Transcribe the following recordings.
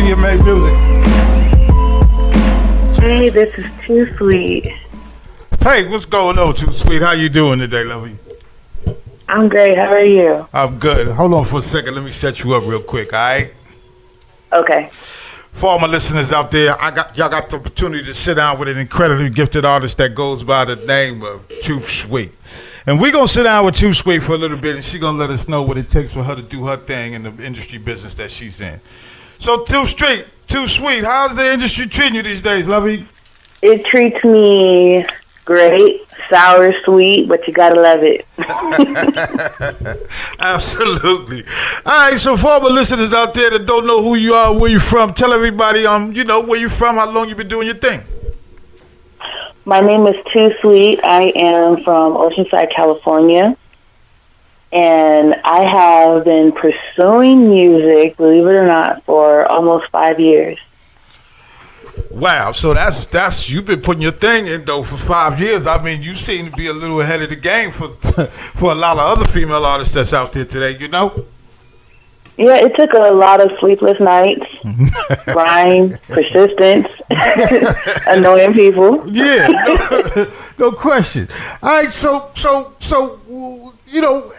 to your main music. Hey, this is Toosweet. Hey, what's going on, Toosweet? How you doing today, lovey? I'm great. How are you? I'm good. Hold on for a second. Let me set you up real quick, all right? Okay. For all my listeners out there, y'all got the opportunity to sit down with an incredibly gifted artist that goes by the name of Toosweet. And we're going to sit down with Toosweet for a little bit, and she's going to let us know what it takes for her to do her thing in the industry business that she's in. So, Toosweet, how's the industry treating you these days, lovey? It treats me great, sour, sweet, but you got to love it. Absolutely. All right, so for all the listeners out there that don't know who you are, where you're from, tell everybody, where you're from, how long you've been doing your thing. My name is Toosweet. I am from Oceanside, California, and I have been pursuing music, believe it or not, for almost 5 years. Wow, so that's you've been putting your thing in though for 5 years. I mean, you seem to be a little ahead of the game for for a lot of other female artists that's out there today, you know? Yeah, it took a lot of sleepless nights, grind, persistence, annoying people. Yeah, no question. All right, so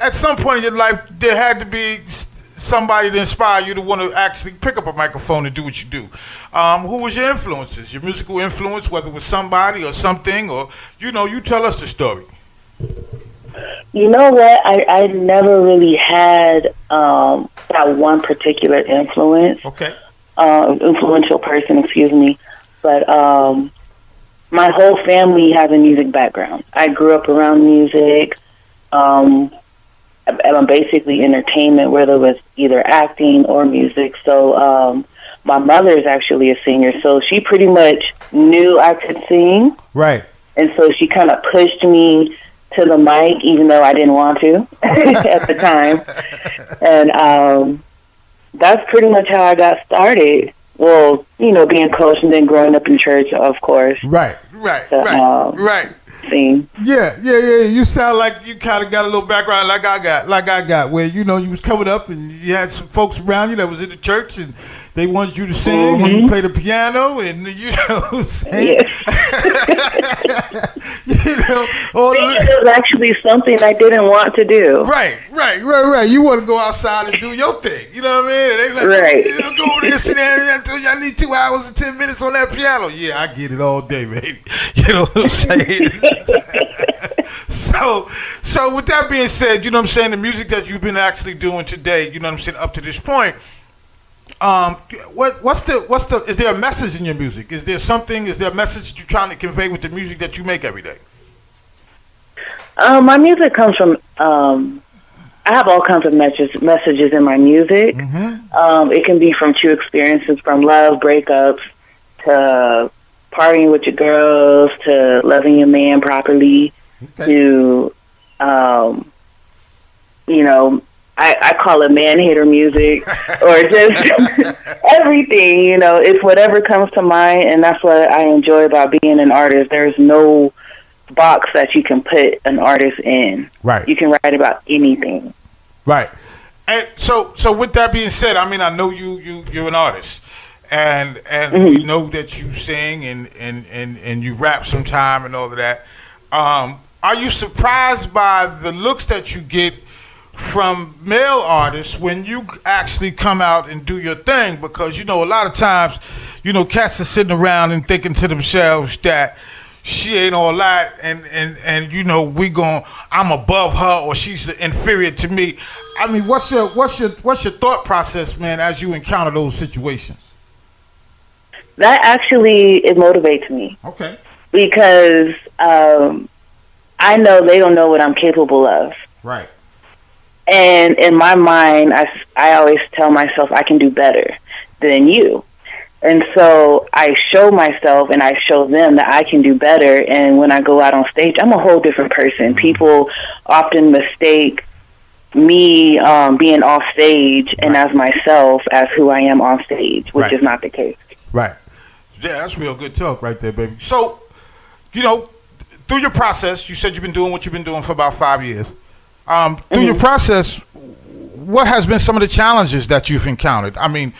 at some point in your life, there had to be somebody to inspire you to want to actually pick up a microphone and do what you do. Who was your influences, your musical influence, whether it was somebody or something, or, you tell us the story. You know what? I never really had that one particular influence. Okay. Influential person, excuse me. But my whole family has a music background. I grew up around music. I'm basically entertainment, whether it was either acting or music. So my mother is actually a singer, so she pretty much knew I could sing. Right. And so she kind of pushed me to the mic, even though I didn't want to at the time. And that's pretty much how I got started. Well, being coached and then growing up in church, of course. Right. Sing. Yeah. You sound like you kind of got a little background like I got, where you was coming up and you had some folks around you that was in the church and they wanted you to sing and you play the piano and sing. Yeah. It was actually something I didn't want to do. Right. You want to go outside and do your thing. You know what I mean? They like, right. Go over there, sit down. I told you I need 2 hours and 10 minutes on that piano. Yeah, I get it all day, baby. You know what I'm saying? So with that being said, the music that you've been actually doing today, up to this point, is there a message in your music? Is there a message that you're trying to convey with the music that you make every day? My music comes from, I have all kinds of messages in my music. Mm-hmm. It can be from true experiences, from love, breakups, to partying with your girls, to loving your man properly, to, I call it man-hater music, or just everything, it's whatever comes to mind, and that's what I enjoy about being an artist. There's no box that you can put an artist in. Right. You can write about anything. Right. And so with that being said, I mean, I know you're an artist. And we know that you sing and you rap sometime and all of that. Are you surprised by the looks that you get from male artists when you actually come out and do your thing? Because, a lot of times, cats are sitting around and thinking to themselves that she ain't all that and I'm above her or she's inferior to me. I mean, what's your thought process, man, as you encounter those situations? That actually, it motivates me. Okay. Because I know they don't know what I'm capable of. Right. And in my mind, I always tell myself I can do better than you. And so I show myself and I show them that I can do better. And when I go out on stage, I'm a whole different person. Mm-hmm. People often mistake me being off stage and as myself as who I am on stage, which is not the case. Right. Yeah, that's real good talk right there, baby. So, through your process, you said you've been doing what you've been doing for about 5 years. Through your process, what has been some of the challenges that you've encountered? I mean,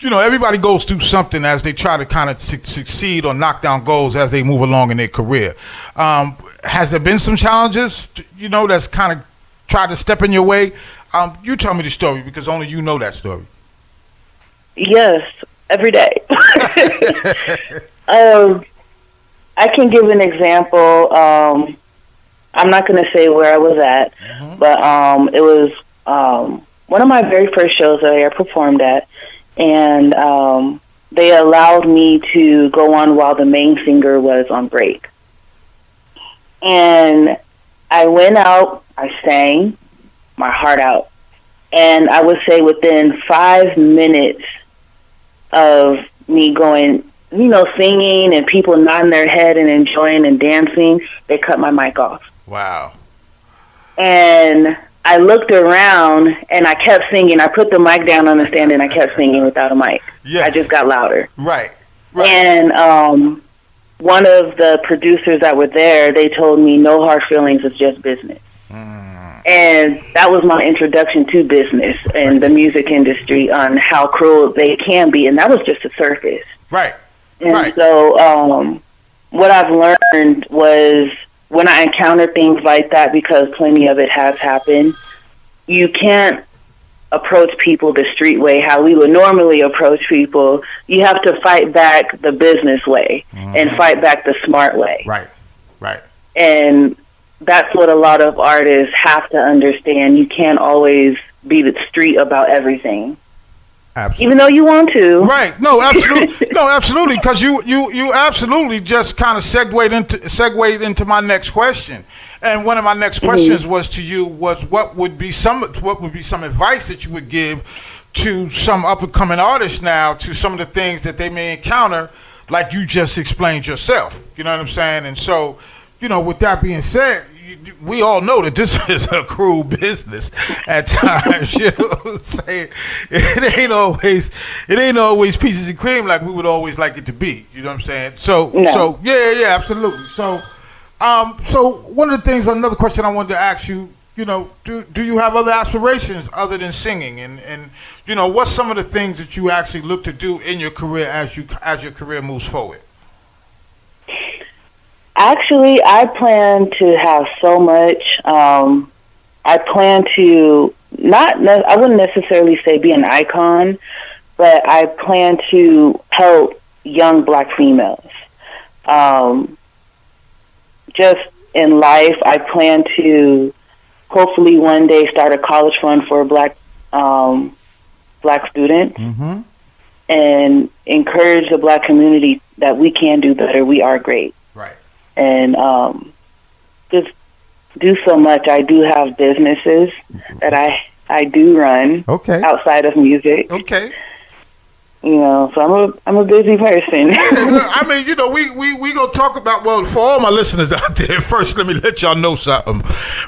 everybody goes through something as they try to kind of succeed or knock down goals as they move along in their career. Has there been some challenges, that's kind of tried to step in your way? You tell me the story because only you know that story. Yes, every day. I can give an example. I'm not going to say where I was at, but it was one of my very first shows that I ever performed at, and they allowed me to go on while the main singer was on break. And I went out, I sang my heart out, and I would say within 5 minutes of me going, singing and people nodding their head and enjoying and dancing, they cut my mic off. Wow. And I looked around and I kept singing. I put the mic down on the stand and I kept singing without a mic. Yes. I just got louder. Right. And one of the producers that were there, they told me no hard feelings, it's just business. And that was my introduction to business and the music industry on how cruel they can be. And that was just the surface. Right. And so what I've learned was when I encounter things like that, because plenty of it has happened, you can't approach people the street way, how we would normally approach people. You have to fight back the business way and fight back the smart way. Right. And that's what a lot of artists have to understand. You can't always be the street about everything. Absolutely. Even though you want to. Right. No, absolutely. Absolutely. Because you absolutely just kind of segued into my next question. And one of my next questions was to you was what would be some advice that you would give to some up and coming artists now to some of the things that they may encounter, like you just explained yourself. You know what I'm saying? And so, with that being said, we all know that this is a cruel business at times. You know what I'm saying? It ain't always peaches and cream like we would always like it to be. You know what I'm saying? So yeah, absolutely. So one of the things, another question I wanted to ask you, do you have other aspirations other than singing? And what's some of the things that you actually look to do in your career as your career moves forward? Actually, I plan to have so much. I plan to I wouldn't necessarily say be an icon, but I plan to help young Black females. Just in life, I plan to hopefully one day start a college fund for Black students and encourage the Black community that we can do better. We are great. Right. And just do so much. I do have businesses that I do run outside of music. Okay. So I'm a busy person. I mean, we gonna talk about, well, for all my listeners out there, first let me let y'all know something.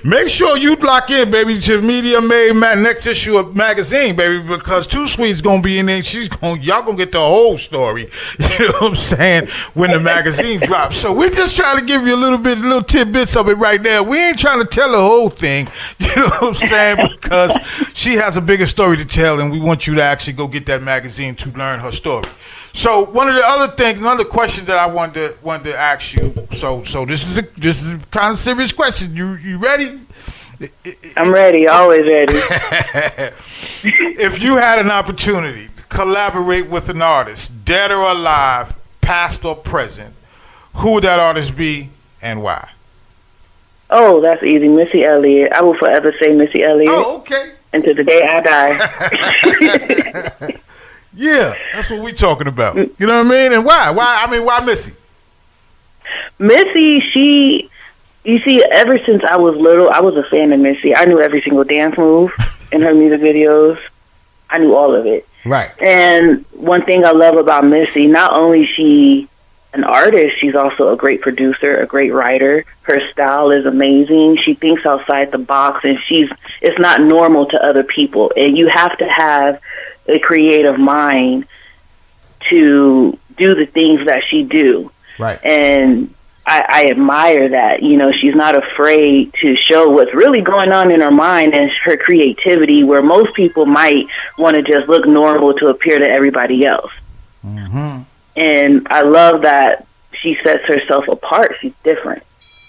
Make sure you lock in, baby, to Media Made next issue of magazine, baby, because Toosweet's gonna be in there. Y'all gonna get the whole story. You know what I'm saying? When the magazine drops. So we're just trying to give you little tidbits of it right now. We ain't trying to tell the whole thing. You know what I'm saying? Because she has a bigger story to tell, and we want you to actually go get that magazine to learn her story. So one of the other things, another question that I wanted to ask you. So this is a kind of serious question. You ready? I'm ready. Always ready. If you had an opportunity to collaborate with an artist, dead or alive, past or present, who would that artist be and why? Oh, that's easy. Missy Elliott. I will forever say Missy Elliott. Oh, okay. Until the day I die. Yeah, that's what we talking about. You know what I mean? And why? Why Missy? Missy, you see, ever since I was little, I was a fan of Missy. I knew every single dance move in her music videos. I knew all of it. Right. And one thing I love about Missy, not only is she an artist, she's also a great producer, a great writer. Her style is amazing. She thinks outside the box, and it's not normal to other people. And you have to have a creative mind to do the things that she do. Right. And I admire that. You know, she's not afraid to show what's really going on in her mind and her creativity, where most people might want to just look normal to appear to everybody else. Mm-hmm. And I love that she sets herself apart. She's different.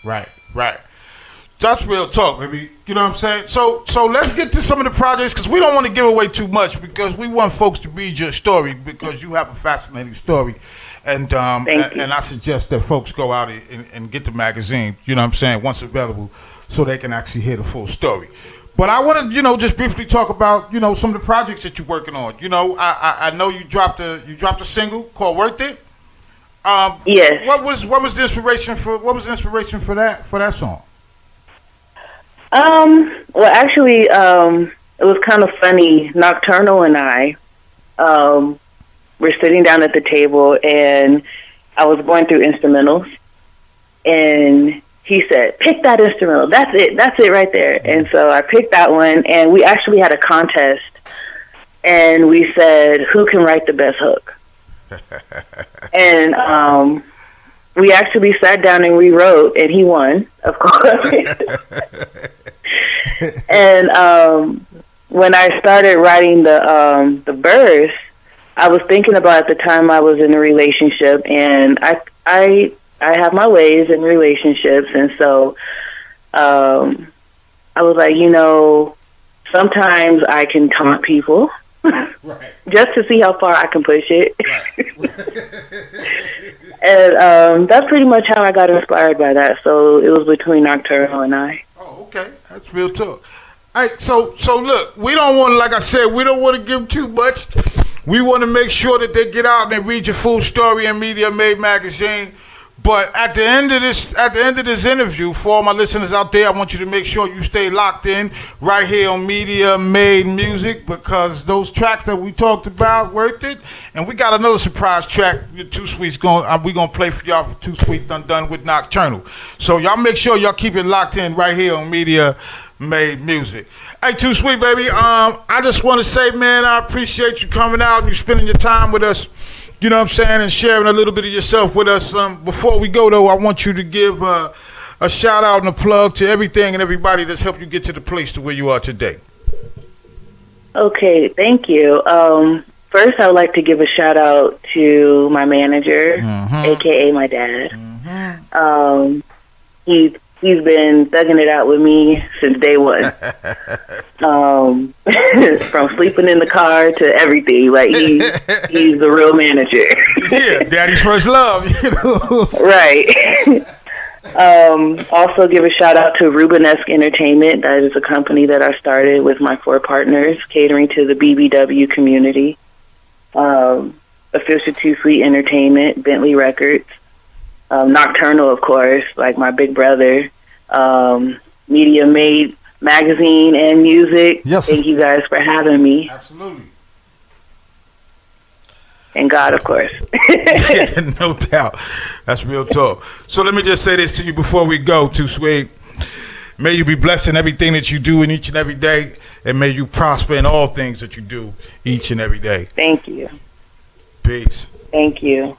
Right. That's real talk, baby. You know what I'm saying? So let's get to some of the projects, because we don't want to give away too much, because we want folks to read your story, because you have a fascinating story. And and I suggest that folks go out and get the magazine, you know what I'm saying, once available, so they can actually hear the full story. But I want to, just briefly talk about, some of the projects that you're working on. I know you dropped a single called "Worth It." Yes. What was the inspiration for that song? Well, actually, it was kind of funny. Nocturnal and I, we're sitting down at the table, and I was going through instrumentals, and he said, "Pick that instrumental. That's it right there." And so I picked that one, and we actually had a contest, and we said, who can write the best hook? And we actually sat down and rewrote, and he won, of course. And when I started writing the verse, I was thinking about, at the time I was in a relationship, and I have my ways in relationships, and so I was like, sometimes I can taunt people. Right. Just to see how far I can push it. Right. And that's pretty much how I got inspired by that. So it was between Nocturnal and I. Oh, okay. That's real talk. All right, so look, we don't want to, like I said, we don't want to give too much. We want to make sure that they get out and they read your full story in Media Made magazine. But at the end of this interview, for all my listeners out there, I want you to make sure you stay locked in right here on Media Made Music, because those tracks that we talked about, Worth It, and we got another surprise track. Toosweet's we gonna play for y'all for Toosweet done with Nocturnal. So y'all make sure y'all keep it locked in right here on Media Made Music. Hey, Toosweet, baby. I just want to say, man, I appreciate you coming out and you spending your time with us. You know what I'm saying, and sharing a little bit of yourself with us. Before we go, though, I want you to give a shout out and a plug to everything and everybody that's helped you get to the place to where you are today. Okay, thank you. First, I would like to give a shout out to my manager, aka my dad. He's been thugging it out with me since day one. From sleeping in the car to everything. Like, he's the real manager. Yeah, daddy's first love. Right. Also give a shout out to Rubenesque Entertainment. That is a company that I started with my 4 partners, catering to the BBW community. Official Toosweet Entertainment, Bentley Records. Nocturnal, of course, like my big brother. Media Made magazine and music. Yes. Thank you guys for having me. Absolutely. And God, of course. Yeah, no doubt. That's real talk. So let me just say this to you before we go, Toosweet. May you be blessed in everything that you do in each and every day, and may you prosper in all things that you do each and every day. Thank you. Peace. Thank you.